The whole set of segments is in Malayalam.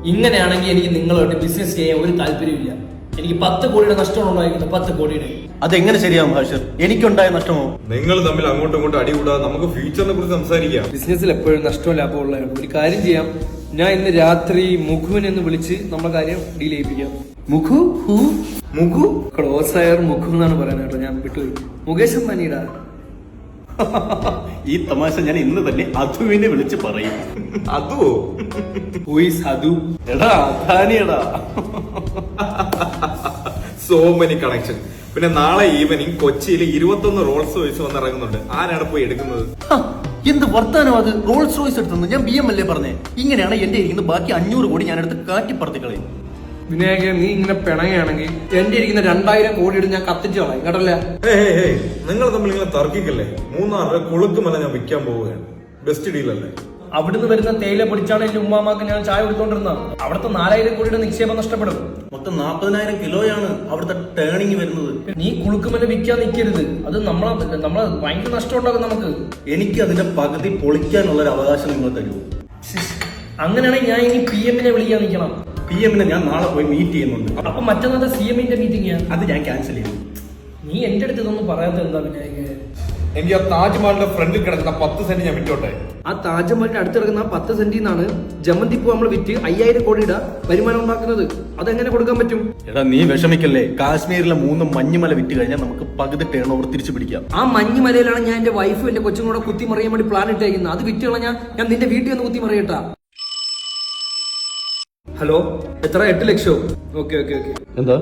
ഇങ്ങനെയാണെങ്കിൽ എനിക്ക് നിങ്ങളോട്ട് ബിസിനസ് ചെയ്യാൻ ഒരു താല്പര്യമില്ല. എനിക്ക് 10 കോടിയുടെ നഷ്ടമാണ് ഉണ്ടായിരിക്കുന്നത്. 10 കോടിയുടെ. അതെങ്ങനെ ശരിയാവും ഹാഷിർ? എനിക്കുണ്ടായ നഷ്ടമോ? നിങ്ങൾ തമ്മിൽ അങ്ങോട്ടും ഇങ്ങോട്ടും അടികൂടാതെ നമുക്ക് ഫ്യൂച്ചറിനെ കുറിച്ച് സംസാരിക്കാം. ബിസിനസ്സിൽ എപ്പോഴും നഷ്ടവും ലാഭവും ഉള്ളതാണ്. ഒരു കാര്യം ചെയ്യാം, ഞാൻ ഇന്ന് രാത്രി മുഖുവിനെ ഒന്ന് വിളിച്ച് നമ്മുടെ കാര്യം ഡീൽ ചെയ്യിപ്പിക്കാം. മുഖു മുഖു ക്ലോസ് ആയർ മുഖു എന്നാണ് പറയുന്നത് കേട്ടോ, ഞാൻ വിട്ടുപോയി. മുകേഷ് അംബാനിയുടെ. ഈ തമാശ ഞാൻ ഇന്ന് തന്നെ അധുവിനെ വിളിച്ച് പറയും. അതുവോ? അതു എടാ അധാനിയടാ. So many connection. പിന്നെ നാളെ ഈവനിങ് കൊച്ചിയിൽ 21 റോൾസ് റോയ്സ് വന്നിറങ്ങുന്നുണ്ട്. ആരാണ് പോയി എടുക്കുന്നത്? എന്ത് വർത്താനം അത്? റോൾസ് റോയ്സ് എടുത്തു? ഞാൻ BM അല്ലേ പറഞ്ഞേ. ഇങ്ങനെയാണ് എന്റെ ഇരിക്കുന്നത്. ബാക്കി 500 കോടി ഞാൻ എടുത്ത് കാറ്റിപ്പറത്തിക്കളയും. വിനായക, നീ ഇങ്ങനെ പിണങ്ങുകയാണെങ്കിൽ എന്റെ ഇരിക്കുന്ന 2000 കോടിയുടെ ഞാൻ കത്തിച്ചു കളയും കേട്ടല്ലേ. നിങ്ങൾ തമ്മിൽ ഇങ്ങനെ തർക്കിക്കല്ലേ. 3 രൂപ കൊളുക്കുമല്ല ഞാൻ വിൽക്കാൻ പോവുകയാണ്. ബെസ്റ്റ് ഡീൽ അല്ലേ? അവിടുന്ന് വരുന്ന തേയില പൊടിച്ചാണ് എന്റെ ഉമ്മാമാക്ക് ഞാൻ ചായ കൊടുത്തോണ്ടിരുന്നത്. അവിടുത്തെ 4000 കോടിയുടെ നിക്ഷേപം നഷ്ടപ്പെടും. മൊത്തം 40,000 കിലോയാണ് അവിടുത്തെ ടേണിങ് വരുന്നത്. നീ കുളുക്കുമല്ല വിൽക്കാൻ നിൽക്കരുത്. അത് നമ്മളെ ഭയങ്കര നഷ്ടം ഉണ്ടാകും നമുക്ക്. എനിക്ക് അതിന്റെ പകുതി പൊളിക്കാനുള്ള ഒരു അവകാശം നിങ്ങൾ തരൂ. അങ്ങനെയാണെങ്കിൽ ഞാൻ ഇനി PM-നെ വിളിക്കാൻ നിൽക്കണം. PM-നെ ഞാൻ നാളെ പോയി മീറ്റ് ചെയ്യുന്നുണ്ട്. അപ്പൊ മറ്റന്നാൾ CM-ന്റെ മീറ്റിംഗ് അത് ഞാൻ ക്യാൻസൽ ചെയ്തു. നീ എന്റെ അടുത്ത് ഇതൊന്നും പറയാത്ത എന്താ വിനായക? എനിക്ക് ആ താജ്മഹലിന്റെ ഫ്രണ്ടിൽ കിടക്കുന്ന 10 സെന്റ് ഞാൻ വിറ്റോട്ടെ. ആ താജ്മഹലിന്റെ അടുത്ത് കിടക്കുന്ന 10 സെന്റിൽ നിന്നാണ് ജമന്തിപ്പൂ നമ്മൾ വിറ്റ് 5000 കോടിയുടെ വരുമാനം ഉണ്ടാക്കുന്നത്. അതെങ്ങനെ കൊടുക്കാൻ പറ്റും? എടാ നീ വിഷമിക്കല്ലേ. കാശ്മീരിലെ 3 മഞ്ഞുമല വിറ്റ് കഴിഞ്ഞാൽ നമുക്ക് പകുതി ടേൺ ഓവർ തിരിച്ചു പിടിക്കാം. ആ മഞ്ഞുമലയിലാണ് ഞാൻ എന്റെ വൈഫും എന്റെ കൊച്ചും കൂടെ കുത്തി മറിയാൻ വേണ്ടി പ്ലാൻ ഇട്ടേക്കുന്നത്. അത് വിറ്റ് കളഞ്ഞാൽ ഞാൻ നിന്റെ വീട്ടിൽ ഒന്ന് കുത്തി മറിയട്ടാ. ഹലോ, എത്ര? 8 ലക്ഷം. ഓക്കെ. എന്താ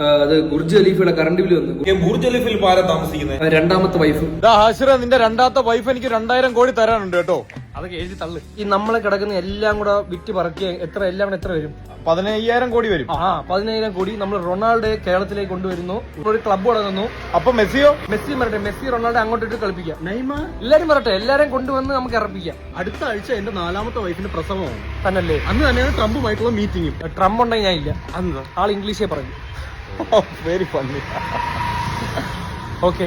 അത് ബുർജ് ഖലീഫയുടെ കറണ്ട് ബില്ല് വന്നു. ബുർജ് ഖലീഫയിൽ ആരാ താമസിക്കുന്നത്? രണ്ടാമത്തെ വൈഫ്. ഹാഷിറ, നിന്റെ രണ്ടാമത്തെ വൈഫ് എനിക്ക് 2000 കോടി തരാനുണ്ട് കേട്ടോ. അതൊക്കെ എഴുതി തള്ളു. ഈ നമ്മളെ കിടക്കുന്ന എല്ലാം കൂടെ വിറ്റ് പറക്കിയ എല്ലാം കൂടെ എത്ര വരും? 15,000 കോടി വരും. 15,000 കോടി. നമ്മൾ റൊണാൾഡോയെ കേരളത്തിലേക്ക് കൊണ്ടുവരുന്നു. ഒരു ക്ലബ്ബ് തുടങ്ങുന്നു. അപ്പൊ മെസ്സിയോ? മെസ്സി വരട്ടെ. മെസ്സി റൊണാൾഡോ അങ്ങോട്ടിട്ട് കളിപ്പിക്കാം. നെയ്മർ എല്ലാരും വരട്ടെ. എല്ലാരും കൊണ്ടുവന്ന് നമുക്ക് ഇറപ്പിക്കാം. അടുത്ത ആഴ്ച എന്റെ 4ാമത്തെ വൈഫിന്റെ പ്രസവമാണ്. തന്നല്ലേ? അന്ന് തന്നെയാണ് ട്രംപുമായിട്ടുള്ള മീറ്റിംഗും. ട്രംപ് ഉണ്ടെങ്കിൽ ഞാൻ ഇല്ല. അന്ന് ആൾ ഇംഗ്ലീഷേ പറഞ്ഞു. Very funny. ഓക്കെ.